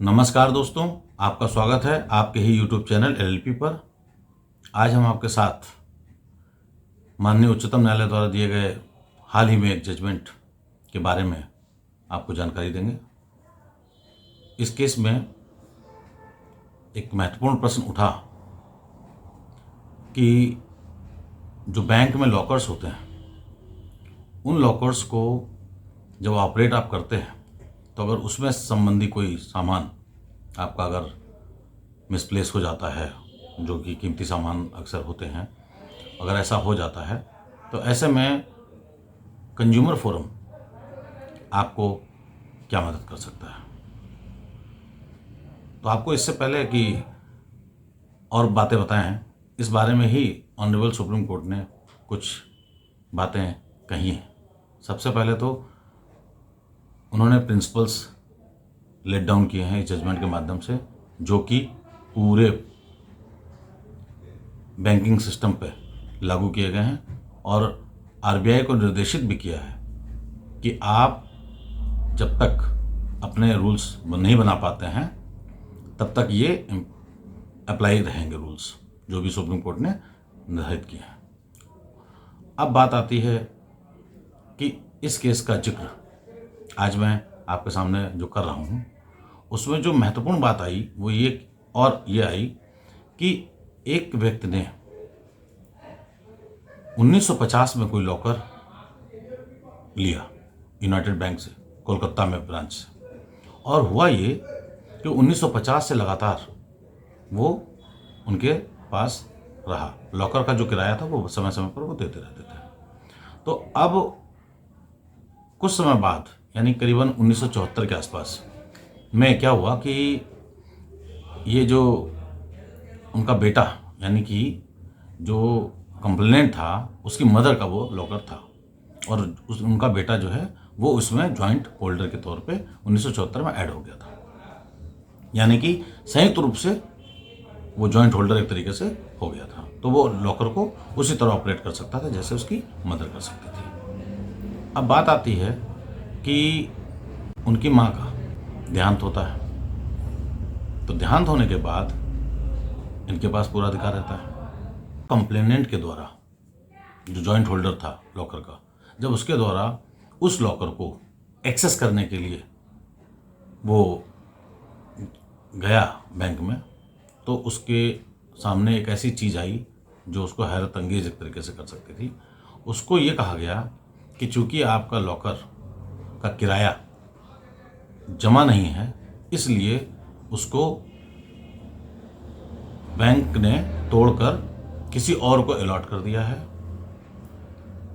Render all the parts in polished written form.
नमस्कार दोस्तों, आपका स्वागत है आपके ही YouTube चैनल एलएलपी पर। आज हम आपके साथ माननीय उच्चतम न्यायालय द्वारा दिए गए हाल ही में एक जजमेंट के बारे में आपको जानकारी देंगे। इस केस में एक महत्वपूर्ण प्रश्न उठा कि जो बैंक में लॉकर्स होते हैं, उन लॉकर्स को जब ऑपरेट आप करते हैं तो अगर उसमें संबंधी कोई सामान आपका अगर मिसप्लेस हो जाता है, जो कि कीमती सामान अक्सर होते हैं, अगर ऐसा हो जाता है तो ऐसे में कंज्यूमर फोरम आपको क्या मदद कर सकता है। तो आपको इससे पहले कि और बातें बताएं, इस बारे में ही ऑनरेबल सुप्रीम कोर्ट ने कुछ बातें कही हैं। सबसे पहले तो उन्होंने प्रिंसिपल्स लेट डाउन किए हैं इस जजमेंट के माध्यम से, जो कि पूरे बैंकिंग सिस्टम पे लागू किए गए हैं, और आरबीआई को निर्देशित भी किया है कि आप जब तक अपने रूल्स नहीं बना पाते हैं तब तक ये अप्लाई रहेंगे रूल्स, जो भी सुप्रीम कोर्ट ने निर्धारित किए हैं। अब बात आती है कि इस केस का जिक्र आज मैं आपके सामने जो कर रहा हूँ, उसमें जो महत्वपूर्ण बात आई वो ये आई कि एक व्यक्ति ने 1950 में कोई लॉकर लिया यूनाइटेड बैंक से, कोलकाता में ब्रांच से, और हुआ ये कि 1950 से लगातार वो उनके पास रहा। लॉकर का जो किराया था वो समय समय पर वो देते रहते थे। तो अब कुछ समय बाद, यानी करीबन 1974 के आसपास में क्या हुआ कि ये जो उनका बेटा, यानी कि जो कंप्लेनेंट था, उसकी मदर का वो लॉकर था, और उनका बेटा जो है वो उसमें जॉइंट होल्डर के तौर पे 1974 में ऐड हो गया था। यानी कि संयुक्त रूप से वो जॉइंट होल्डर एक तरीके से हो गया था। तो वो लॉकर को उसी तरह ऑपरेट कर सकता था जैसे उसकी मदर कर सकती थी। अब बात आती है कि उनकी माँ का देहांत होता है, तो देहांत होने के बाद इनके पास पूरा अधिकार रहता है। कंप्लेनेंट के द्वारा, जो जॉइंट होल्डर था लॉकर का, जब उसके द्वारा उस लॉकर को एक्सेस करने के लिए वो गया बैंक में, तो उसके सामने एक ऐसी चीज़ आई जो उसको हैरत अंगेज एक तरीके से कर सकती थी। उसको ये कहा गया कि चूंकि आपका लॉकर का किराया जमा नहीं है, इसलिए उसको बैंक ने तोड़कर किसी और को अलॉट कर दिया है,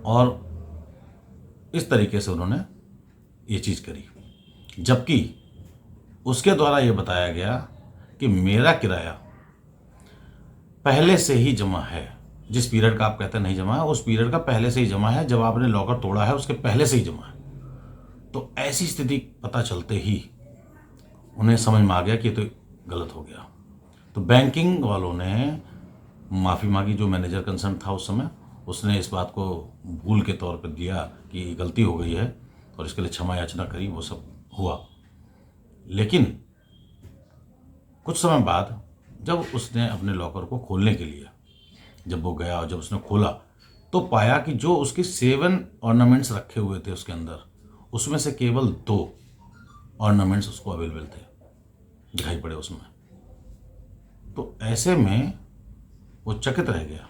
और इस तरीके से उन्होंने ये चीज़ करी। जबकि उसके द्वारा ये बताया गया कि मेरा किराया पहले से ही जमा है। जिस पीरियड का आप कहते हैं नहीं जमा है, उस पीरियड का पहले से ही जमा है। जब आपने लॉकर तोड़ा है उसके पहले से ही जमा है। तो ऐसी स्थिति पता चलते ही उन्हें समझ में आ गया कि ये तो गलत हो गया। तो बैंकिंग वालों ने माफ़ी मांगी। जो मैनेजर कंसर्न था उस समय, उसने इस बात को भूल के तौर पर दिया कि गलती हो गई है और इसके लिए क्षमा याचना करी, वो सब हुआ। लेकिन कुछ समय बाद जब उसने अपने लॉकर को खोलने के लिए जब वो गया, और जब उसने खोला तो पाया कि जो उसके 7 ऑर्नामेंट्स रखे हुए थे उसके अंदर, उसमें से केवल 2 ऑर्नामेंट्स उसको अवेलेबल थे, दिखाई पड़े उसमें। तो ऐसे में वो चकित रह गया,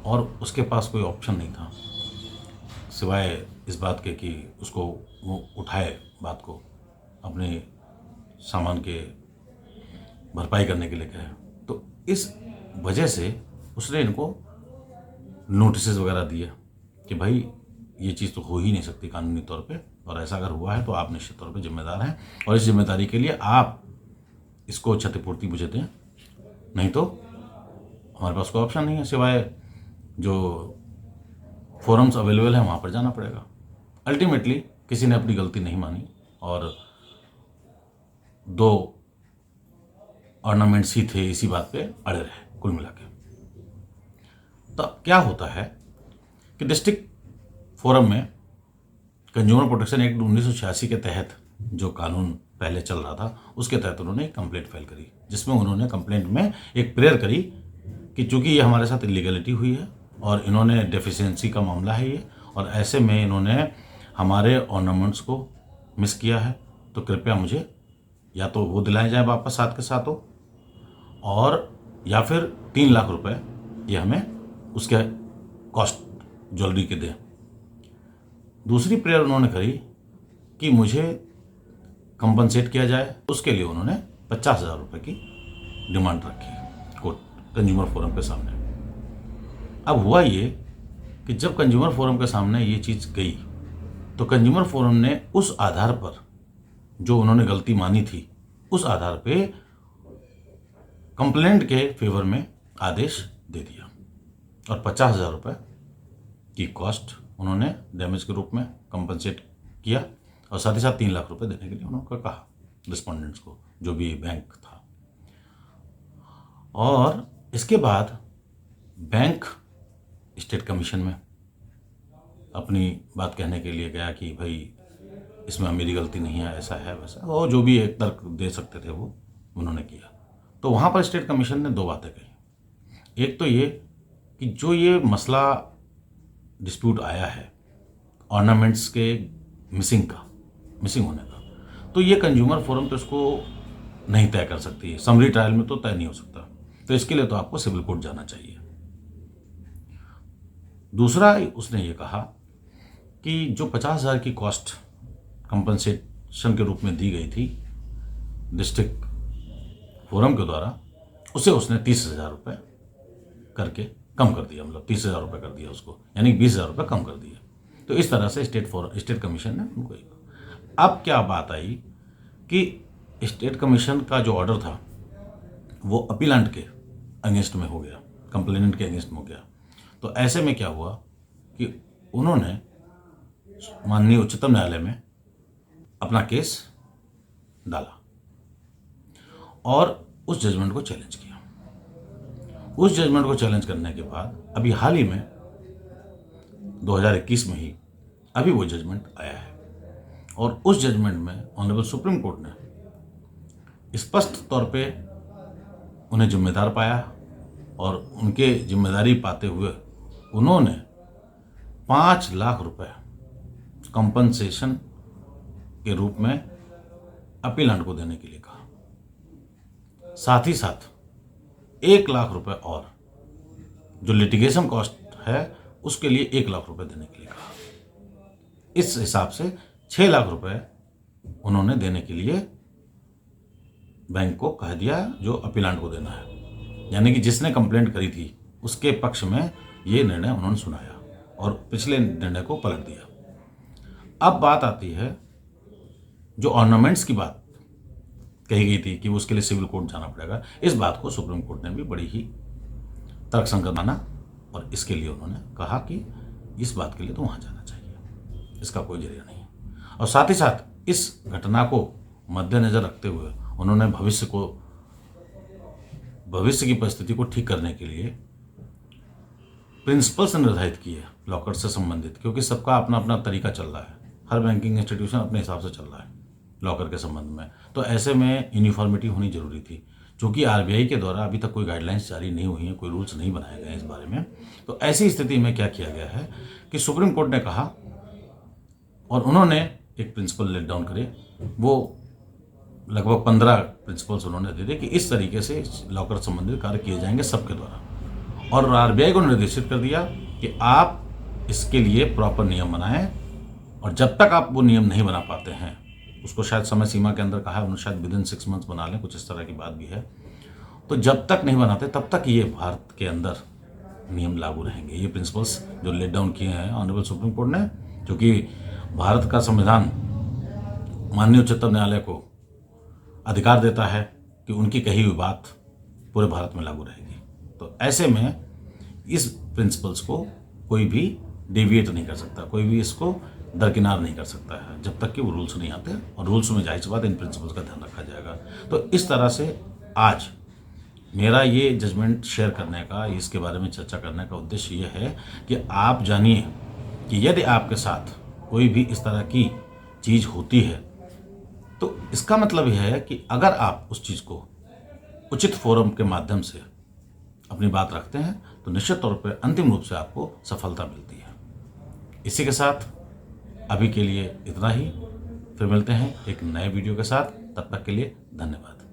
और उसके पास कोई ऑप्शन नहीं था सिवाय इस बात के कि उसको वो उठाए बात को, अपने सामान के भरपाई करने के लिए कहे। तो इस वजह से उसने इनको नोटिस वगैरह दिए कि भाई ये चीज़ तो हो ही नहीं सकती कानूनी तौर पे, और ऐसा अगर हुआ है तो आप निश्चित तौर पे जिम्मेदार हैं, और इस जिम्मेदारी के लिए आप इसको क्षतिपूर्ति मुझे दें, नहीं तो हमारे पास कोई ऑप्शन नहीं है सिवाय जो फोरम्स अवेलेबल हैं वहाँ पर जाना पड़ेगा। अल्टीमेटली किसी ने अपनी गलती नहीं मानी, और 2 ऑर्नामेंट्स ही थे, इसी बात पे अड़े रहे कुल मिला के। तो अब क्या होता है कि डिस्ट्रिक्ट फोरम में कंज्यूमर प्रोटेक्शन एक्ट 1986 के तहत जो कानून पहले चल रहा था उसके तहत उन्होंने एक कंप्लेंट फाइल करी, जिसमें उन्होंने कंप्लेंट में एक प्रेयर करी कि चूंकि ये हमारे साथ इलीगलिटी हुई है और इन्होंने डेफिशिएंसी का मामला है ये, और ऐसे में इन्होंने हमारे ऑर्नामेंट्स को मिस किया है, तो कृपया मुझे या तो वो दिलाए जाए वापस साथ के साथ हो, और या फिर 3 लाख रुपए ये हमें उसके कॉस्ट ज्वेलरी के दें। दूसरी प्रेयर उन्होंने करी कि मुझे कंपनसेट किया जाए, उसके लिए उन्होंने 50,000 रुपये की डिमांड रखी कोर्ट कंज्यूमर फोरम के सामने। अब हुआ ये कि जब कंज्यूमर फोरम के सामने ये चीज़ गई तो कंज्यूमर फोरम ने उस आधार पर, जो उन्होंने गलती मानी थी, उस आधार पे कंप्लेंट के फेवर में आदेश दे दिया और 50,000 रुपये की कॉस्ट उन्होंने डैमेज के रूप में कंपनसेट किया, और साथ ही साथ 3 लाख रुपए देने के लिए उन्होंने कहा रिस्पोंडेंट्स को, जो भी बैंक था। और इसके बाद बैंक स्टेट कमीशन में अपनी बात कहने के लिए गया कि भाई इसमें मेरी गलती नहीं है, ऐसा है वैसा, और जो भी एक तर्क दे सकते थे वो उन्होंने किया। तो वहाँ पर स्टेट कमीशन ने 2 बातें कही। एक तो ये कि जो ये मसला डिस्प्यूट आया है ऑर्नामेंट्स के मिसिंग होने का, तो ये कंज्यूमर फोरम तो इसको नहीं तय कर सकती है, समरी ट्रायल में तो तय नहीं हो सकता, तो इसके लिए तो आपको सिविल कोर्ट जाना चाहिए। दूसरा उसने ये कहा कि जो 50,000 की कॉस्ट कंपनसेशन के रूप में दी गई थी डिस्ट्रिक्ट फोरम के द्वारा, उसे उसने 30,000 रुपये करके कम कर दिया, मतलब 30,000 रुपये कर दिया उसको, यानी 20,000 रुपये कम कर दिया। तो इस तरह से स्टेट कमीशन ने उनको। अब क्या बात आई कि स्टेट कमीशन का जो ऑर्डर था वो अपीलेंट के अगेंस्ट में हो गया, कंप्लेनेंट के अगेंस्ट में हो गया। तो ऐसे में क्या हुआ कि उन्होंने माननीय उच्चतम न्यायालय में अपना केस डाला और उस जजमेंट को चैलेंज किया। उस जजमेंट को चैलेंज करने के बाद अभी हाल ही में 2021 में ही अभी वो जजमेंट आया है, और उस जजमेंट में ऑनरेबल सुप्रीम कोर्ट ने स्पष्ट तौर पे उन्हें जिम्मेदार पाया, और उनके जिम्मेदारी पाते हुए उन्होंने 5 लाख रुपए कंपनसेशन के रूप में अपीलेंट को देने के लिए कहा। साथ ही साथ 1 लाख रुपए और जो लिटिगेशन कॉस्ट है उसके लिए 1 लाख रुपए देने के लिए कहा। इस हिसाब से 6 लाख रुपए उन्होंने देने के लिए बैंक को कह दिया, जो अपीलेंट को देना है, यानी कि जिसने कंप्लेंट करी थी उसके पक्ष में ये निर्णय उन्होंने सुनाया और पिछले निर्णय को पलट दिया। अब बात आती है जो ऑर्नामेंट्स की बात कही गई थी कि उसके लिए सिविल कोर्ट जाना पड़ेगा, इस बात को सुप्रीम कोर्ट ने भी बड़ी ही तर्कसंगत माना, और इसके लिए उन्होंने कहा कि इस बात के लिए तो वहाँ जाना चाहिए, इसका कोई जरिया नहीं है। और साथ ही साथ इस घटना को मद्देनजर रखते हुए उन्होंने भविष्य की परिस्थिति को ठीक करने के लिए प्रिंसिपल्स निर्धारित किए लॉकर से संबंधित, क्योंकि सबका अपना अपना तरीका चल रहा है, हर बैंकिंग इंस्टीट्यूशन अपने हिसाब से चल रहा है लॉकर के संबंध में, तो ऐसे में यूनिफॉर्मिटी होनी जरूरी थी। चूँकि आरबीआई के द्वारा अभी तक कोई गाइडलाइंस जारी नहीं हुई हैं, कोई रूल्स नहीं बनाए गए हैं इस बारे में, तो ऐसी स्थिति में क्या किया गया है कि सुप्रीम कोर्ट ने कहा और उन्होंने एक प्रिंसिपल लेट डाउन करे, वो लगभग 15 प्रिंसिपल्स उन्होंने दे दिए कि इस तरीके से लॉकर संबंधित कार्य किए जाएंगे सबके द्वारा, और आरबीआई को निर्देशित कर दिया कि आप इसके लिए प्रॉपर नियम बनाएं, और जब तक आप वो नियम नहीं बना पाते हैं, उसको शायद समय सीमा के अंदर कहा है उन्होंने, शायद विदिन 6 मंथ्स बना लें, कुछ इस तरह की बात भी है, तो जब तक नहीं बनाते तब तक ये भारत के अंदर नियम लागू रहेंगे। ये प्रिंसिपल्स जो लेट डाउन किए हैं ऑनरेबल सुप्रीम कोर्ट ने, क्योंकि भारत का संविधान माननीय उच्चतम न्यायालय को अधिकार देता है कि उनकी कही हुई बात पूरे भारत में लागू रहेगी, तो ऐसे में इस प्रिंसिपल्स को कोई भी डेविएट नहीं कर सकता, कोई भी इसको दरकिनार नहीं कर सकता है जब तक कि वो रूल्स नहीं आते, और रूल्स में जाहिर सी बात इन प्रिंसिपल्स का ध्यान रखा जाएगा। तो इस तरह से आज मेरा ये जजमेंट शेयर करने का, इसके बारे में चर्चा करने का उद्देश्य ये है कि आप जानिए कि यदि आपके साथ कोई भी इस तरह की चीज़ होती है तो इसका मतलब यह है कि अगर आप उस चीज़ को उचित फोरम के माध्यम से अपनी बात रखते हैं तो निश्चित तौर पर अंतिम रूप से आपको सफलता मिलती है। इसी के साथ अभी के लिए इतना ही, फिर मिलते हैं एक नए वीडियो के साथ। तब तक के लिए धन्यवाद।